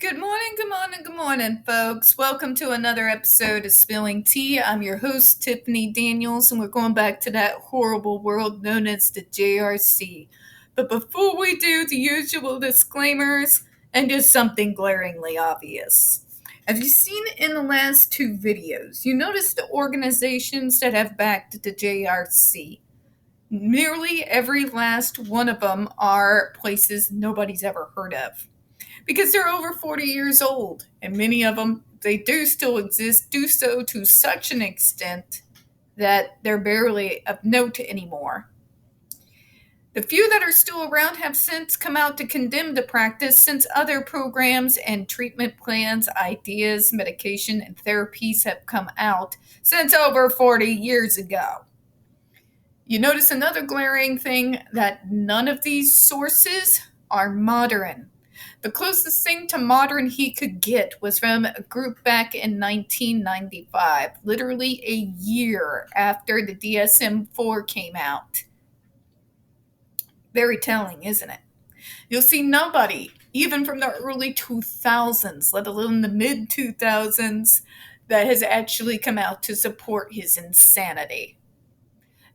Good morning, good morning, good morning, folks. Welcome to another episode of Spilling Tea. I'm your host, Tiffany Daniels, and we're going back to that horrible world known as the JRC. But before we do, the usual disclaimers and just something glaringly obvious. Have you seen in the last two videos, you notice the organizations that have backed the JRC? Nearly every last one of them are places nobody's ever heard of because they're over 40 years old, and many of them, they do still exist, do so to such an extent that they're barely of note anymore. The few that are still around have since come out to condemn the practice, since other programs and treatment plans, ideas, medication, and therapies have come out since over 40 years ago. You notice another glaring thing, that none of these sources are modern. The closest thing to modern he could get was from a group back in 1995, literally a year after the DSM-4 came out. Very telling, isn't it? You'll see nobody, even from the early 2000s, let alone the mid-2000s, that has actually come out to support his insanity.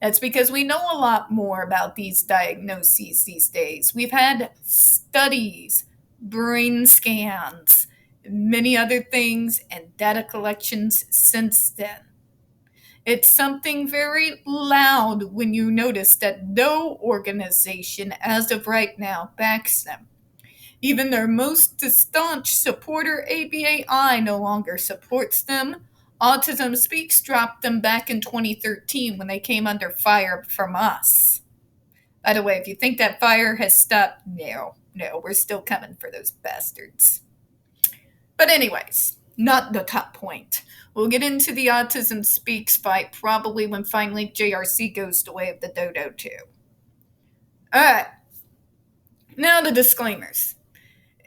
That's because we know a lot more about these diagnoses these days. We've had studies, brain scans, many other things, and data collections since then. It's something very loud when you notice that no organization, as of right now, backs them. Even their most staunch supporter, ABAI, no longer supports them. Autism Speaks dropped them back in 2013 when they came under fire from us. By the way, if you think that fire has stopped, no, we're still coming for those bastards. But anyways, not the top point. We'll get into the Autism Speaks fight probably when finally JRC goes the way of the dodo too. Alright, now the disclaimers.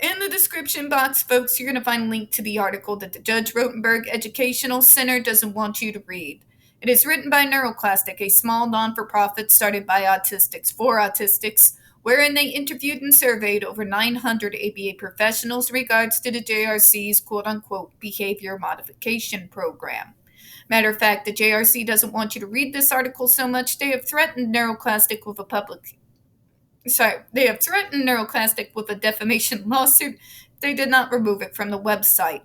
In the description box, folks, you're going to find a link to the article that the Judge Rotenberg Educational Center doesn't want you to read. It is written by NeuroClastic, a small non-for-profit started by autistics for autistics, wherein they interviewed and surveyed over 900 ABA professionals in regards to the JRC's quote-unquote behavior modification program. Matter of fact, the JRC doesn't want you to read this article so much, they have threatened NeuroClastic with a defamation lawsuit. They did not remove it from the website.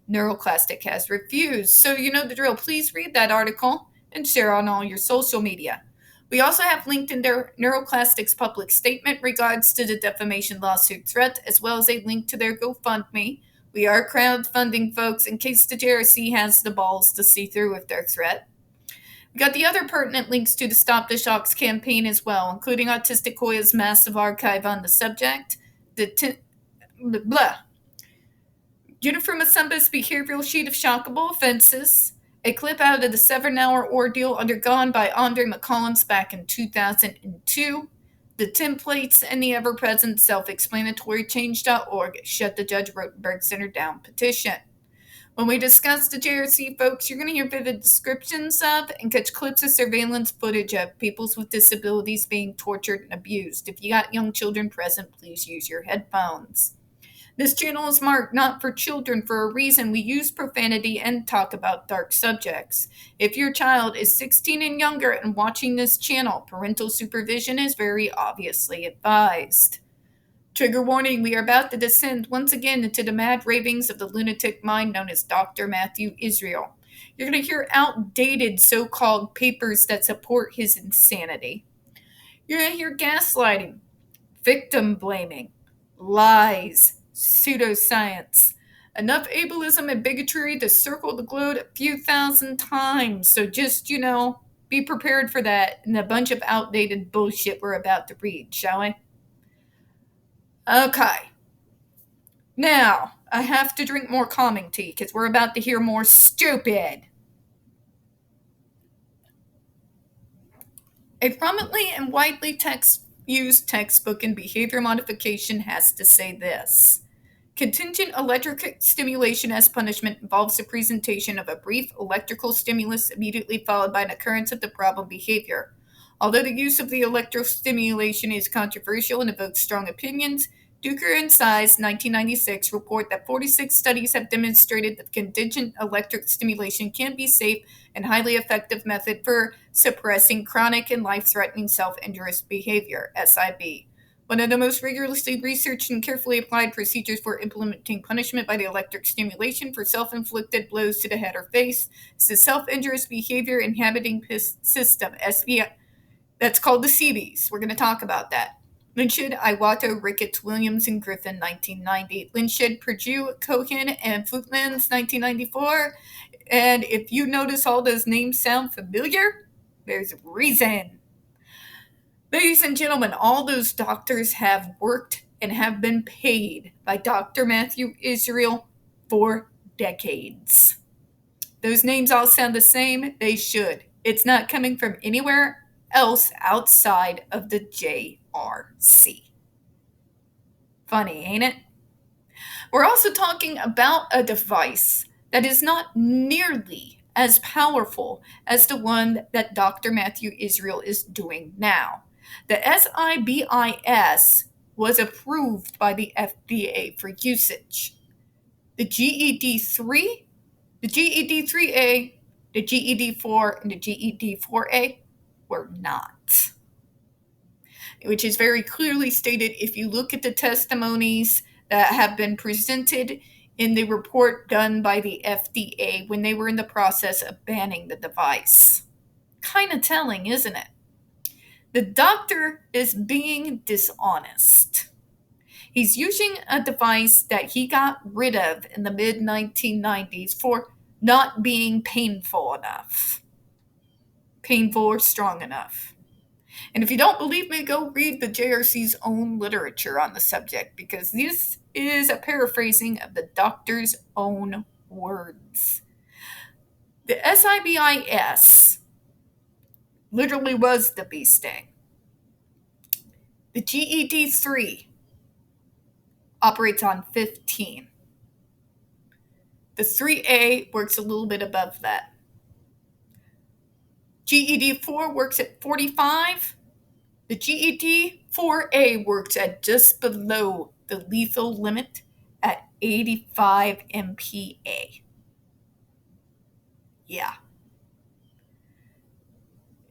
NeuroClastic has refused. So you know the drill. Please read that article and share on all your social media. We also have linked in their NeuroClastic's public statement regards to the defamation lawsuit threat, as well as a link to their GoFundMe. We are crowdfunding, folks, in case the JRC has the balls to see through with their threat. We got the other pertinent links to the Stop the Shocks campaign as well, including Autistic Hoya's massive archive on the subject, Jennifer Masumba's behavioral sheet of shockable offenses, a clip out of the 7-hour ordeal undergone by Andre McCollums back in 2002, the templates, and the ever-present self-explanatory change.org Shut the Judge Rotenberg Center Down petition. When we discuss the JRC, folks, you're going to hear vivid descriptions of and catch clips of surveillance footage of peoples with disabilities being tortured and abused. If you got young children present, please use your headphones. This channel is marked not for children for a reason. We use profanity and talk about dark subjects. If your child is 16 and younger and watching this channel, parental supervision is very obviously advised. Trigger warning, we are about to descend once again into the mad ravings of the lunatic mind known as Dr. Matthew Israel. You're going to hear outdated so-called papers that support his insanity. You're going to hear gaslighting, victim blaming, lies, pseudoscience, enough ableism and bigotry to circle the globe a few thousand times. So just, be prepared for that and a bunch of outdated bullshit we're about to read, shall we? Okay. Now, I have to drink more calming tea because we're about to hear more stupid. A prominently and widely used textbook in behavior modification has to say this. Contingent electric stimulation as punishment involves the presentation of a brief electrical stimulus immediately followed by an occurrence of the problem behavior. Although the use of the electrostimulation is controversial and evokes strong opinions, Duker and Size, 1996, report that 46 studies have demonstrated that contingent electric stimulation can be safe and highly effective method for suppressing chronic and life-threatening self-injurious behavior, SIB. One of the most rigorously researched and carefully applied procedures for implementing punishment by the electric stimulation for self-inflicted blows to the head or face is the self-injurious behavior inhibiting system, SBI. That's called the CBs. We're going to talk about that. Lynchwood, Iwato, Ricketts, Williams, and Griffin, 1990. Lynchwood, Purdue, Cohen, and Footlands, 1994. And if you notice all those names sound familiar, there's a reason. Ladies and gentlemen, all those doctors have worked and have been paid by Dr. Matthew Israel for decades. Those names all sound the same. They should. It's not coming from anywhere else outside of the JRC. Funny, ain't it? We're also talking about a device that is not nearly as powerful as the one that Dr. Matthew Israel is doing now. The SIBIS was approved by the FDA for usage. The GED3, the GED3A, the GED4, and the GED4A were not. Which is very clearly stated if you look at the testimonies that have been presented in the report done by the FDA when they were in the process of banning the device. Kind of telling, isn't it? The doctor is being dishonest. He's using a device that he got rid of in the mid-1990s for not being painful enough. Painful or strong enough. And if you don't believe me, go read the JRC's own literature on the subject, because this is a paraphrasing of the doctor's own words. The SIBIS literally was the bee sting. The GED3 operates on 15. The 3A works a little bit above that. GED4 works at 45. The GED4A works at just below the lethal limit at 85 MPa. Yeah.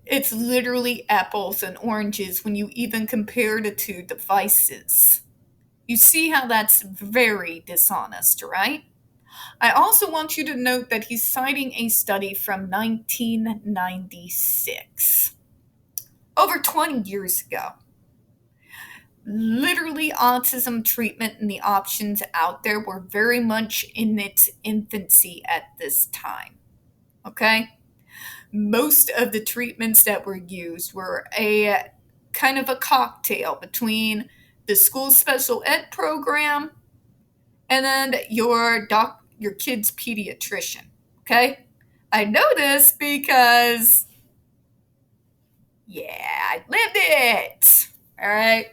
It's literally apples and oranges when you even compare the two devices. You see how that's very dishonest, right? I also want you to note that he's citing a study from 1996. Over 20 years ago. Literally, autism treatment and the options out there were very much in its infancy at this time. Okay? Most of the treatments that were used were a kind of a cocktail between the school special ed program and then your kid's pediatrician. Okay? I know this because, I lived it. All right?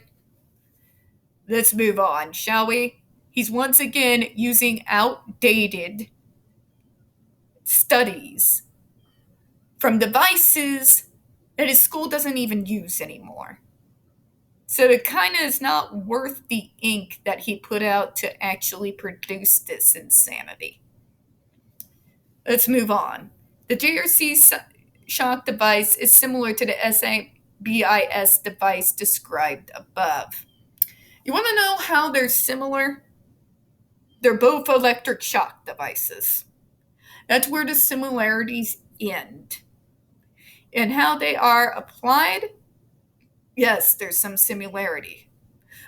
Let's move on, shall we? He's once again using outdated studies from devices that his school doesn't even use anymore. So it kind of is not worth the ink that he put out to actually produce this insanity. Let's move on. The JRC shock device is similar to the SIBIS device described above. You want to know how they're similar? They're both electric shock devices. That's where the similarities end. And how they are applied, yes, there's some similarity.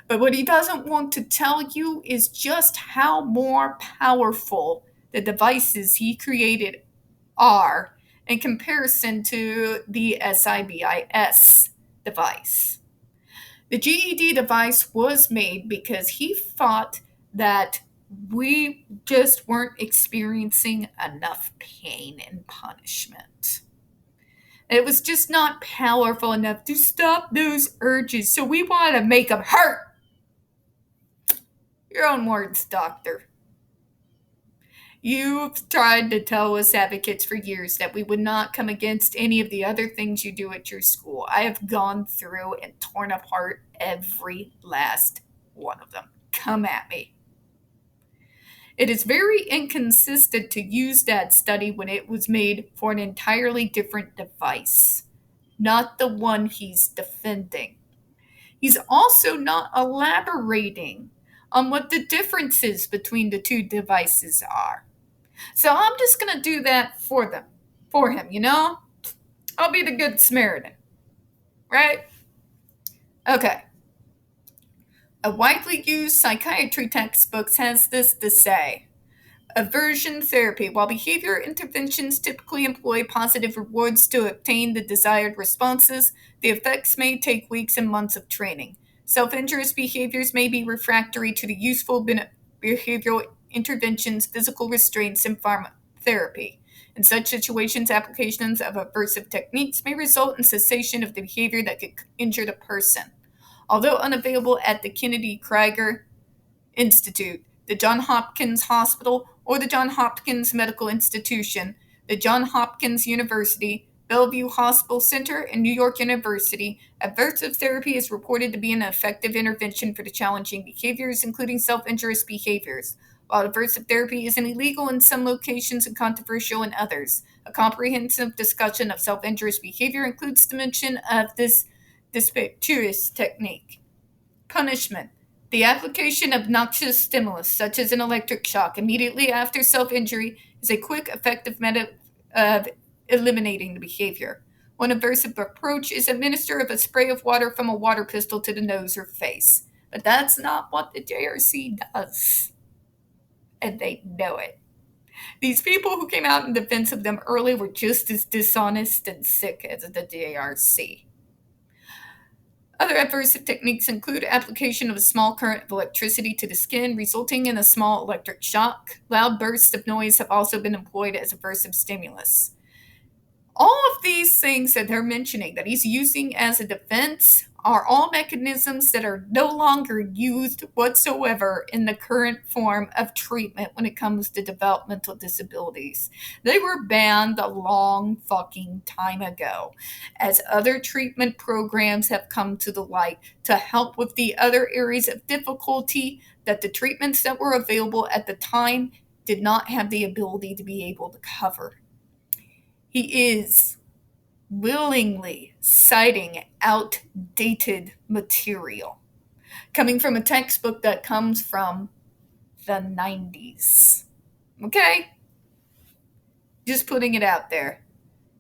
But what he doesn't want to tell you is just how more powerful the devices he created are in comparison to the SIBIS device. The GED device was made because he thought that we just weren't experiencing enough pain and punishment. It was just not powerful enough to stop those urges, so we want to make them hurt. Your own words, doctor. You've tried to tell us advocates for years that we would not come against any of the other things you do at your school. I have gone through and torn apart every last one of them. come at me. It is very inconsistent to use that study when it was made for an entirely different device, not the one he's defending. He's also not elaborating on what the differences between the two devices are. So I'm just going to do that for him, you know? I'll be the good Samaritan, right? Okay. A widely used psychiatry textbook has this to say. Aversion therapy. While behavior interventions typically employ positive rewards to obtain the desired responses, the effects may take weeks and months of training. Self-injurious behaviors may be refractory to the useful behavioral interventions, physical restraints, and pharmacotherapy. In such situations, applications of aversive techniques may result in cessation of the behavior that could injure the person. Although unavailable at the Kennedy Krieger Institute, the Johns Hopkins Hospital, or the Johns Hopkins Medical Institution, the Johns Hopkins University, Bellevue Hospital Center, and New York University, aversive therapy is reported to be an effective intervention for the challenging behaviors, including self-injurious behaviors. While aversive therapy is illegal in some locations and controversial in others, a comprehensive discussion of self-injurious behavior includes the mention of this despicable technique. Punishment. The application of noxious stimulus, such as an electric shock, immediately after self-injury is a quick, effective method of eliminating the behavior. One aversive approach is administer of a spray of water from a water pistol to the nose or face. But that's not what the JRC does. And they know it. These people who came out in defense of them early were just as dishonest and sick as the JRC. Other aversive techniques include application of a small current of electricity to the skin, resulting in a small electric shock. Loud bursts of noise have also been employed as aversive stimulus. All of these things that they're mentioning that he's using as a defense are all mechanisms that are no longer used whatsoever in the current form of treatment when it comes to developmental disabilities. They were banned a long fucking time ago, as other treatment programs have come to the light to help with the other areas of difficulty that the treatments that were available at the time did not have the ability to be able to cover. He is willingly citing outdated material coming from a textbook that comes from the 90s. Okay? Just putting it out there.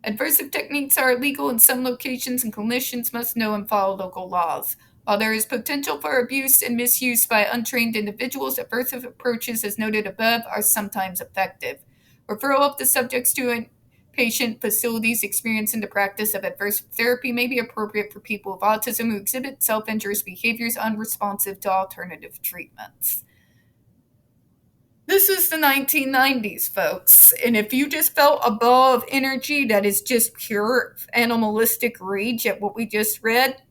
Aversive techniques are illegal in some locations, and clinicians must know and follow local laws. While there is potential for abuse and misuse by untrained individuals, aversive approaches, as noted above, are sometimes effective. Referral of the subjects to patient facilities experiencing the practice of aversive therapy may be appropriate for people with autism who exhibit self-injurious behaviors unresponsive to alternative treatments. This is the 1990s, folks, and if you just felt a ball of energy that is just pure animalistic rage at what we just read,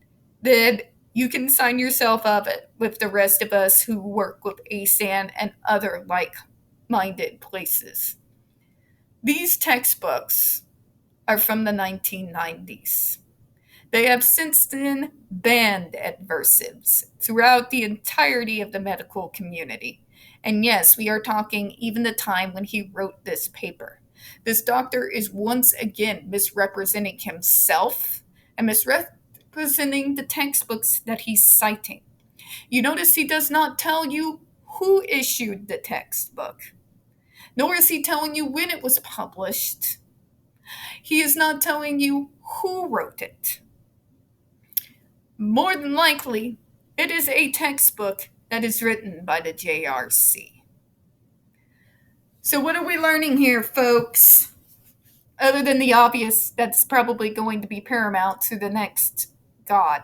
then you can sign yourself up with the rest of us who work with ASAN and other like-minded places. These textbooks are from the 1990s. They have since then banned aversives throughout the entirety of the medical community. And yes, we are talking even the time when he wrote this paper. This doctor is once again misrepresenting himself and misrepresenting the textbooks that he's citing. You notice he does not tell you who issued the textbook, nor is he telling you when it was published. He is not telling you who wrote it. More than likely, it is a textbook that is written by the JRC. So what are we learning here, folks? Other than the obvious that's probably going to be paramount to the next God.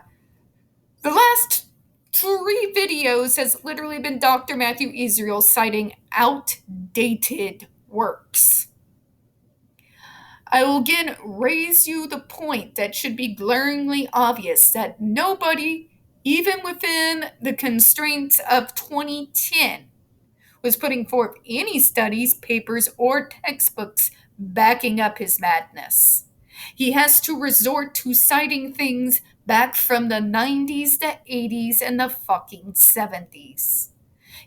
The last 3 videos has literally been Dr. Matthew Israel citing outdated works. I will again raise you the point that should be glaringly obvious that nobody, even within the constraints of 2010, was putting forth any studies, papers, or textbooks backing up his madness. He has to resort to citing things back from the 90s, the 80s, and the fucking 70s.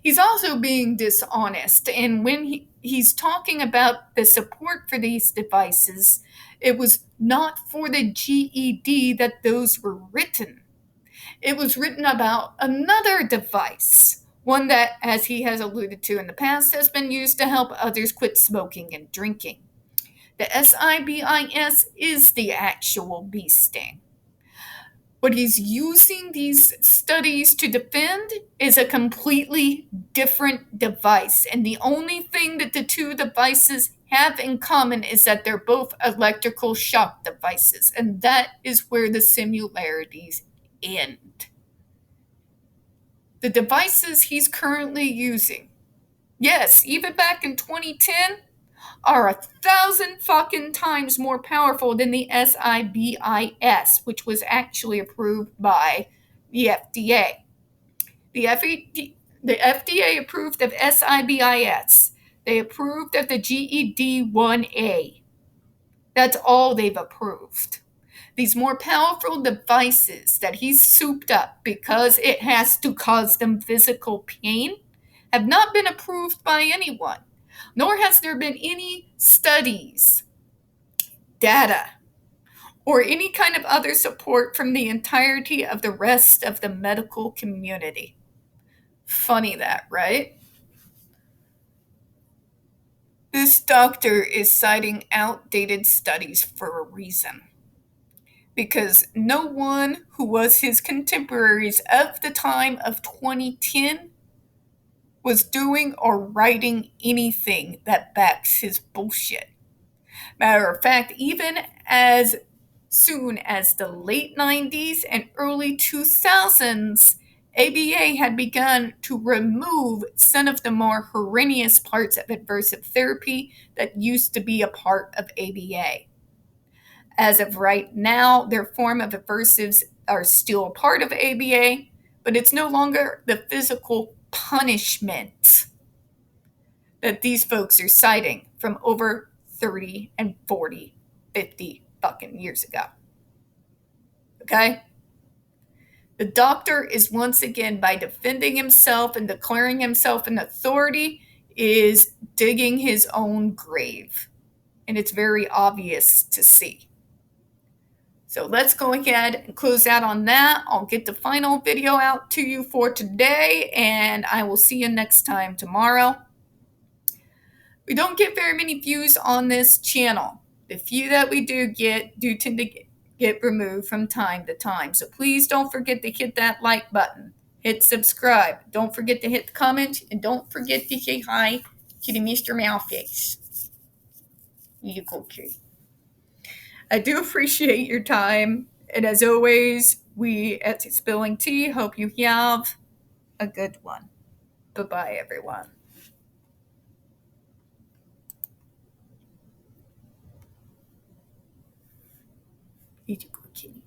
He's also being dishonest. And when he's talking about the support for these devices, it was not for the GED that those were written. It was written about another device, one that, as he has alluded to in the past, has been used to help others quit smoking and drinking. The SIBIS is the actual bee sting. What he's using these studies to defend is a completely different device. And the only thing that the two devices have in common is that they're both electrical shock devices. And that is where the similarities end. The devices he's currently using, yes, even back in 2010, are 1,000 fucking times more powerful than the SIBIS, which was actually approved by the FDA. The FDA approved of SIBIS. They approved of the GED 1A. That's all they've approved. These more powerful devices that he's souped up because it has to cause them physical pain have not been approved by anyone, nor has there been any studies, data, or any kind of other support from the entirety of the rest of the medical community. Funny that, right? This doctor is citing outdated studies for a reason. Because no one who was his contemporaries of the time of 2010 was doing or writing anything that backs his bullshit. Matter of fact, even as soon as the late 90s and early 2000s, ABA had begun to remove some of the more horrendous parts of aversive therapy that used to be a part of ABA. As of right now, their form of aversives are still a part of ABA, but it's no longer the physical punishment that these folks are citing from over 30 and 40, 50 fucking years ago. Okay? The doctor is once again, by defending himself and declaring himself an authority, is digging his own grave. And it's very obvious to see. So let's go ahead and close out on that. I'll get the final video out to you for today, and I will see you next time tomorrow. We don't get very many views on this channel. The few that we do tend to get removed from time to time. So please don't forget to hit that like button. Hit subscribe. Don't forget to hit the comment, and don't forget to say hi to the Mr. Mouthface. You cool kid. I do appreciate your time, and as always, we at Spilling Tea hope you have a good one. Bye-bye, everyone. You cool kitty.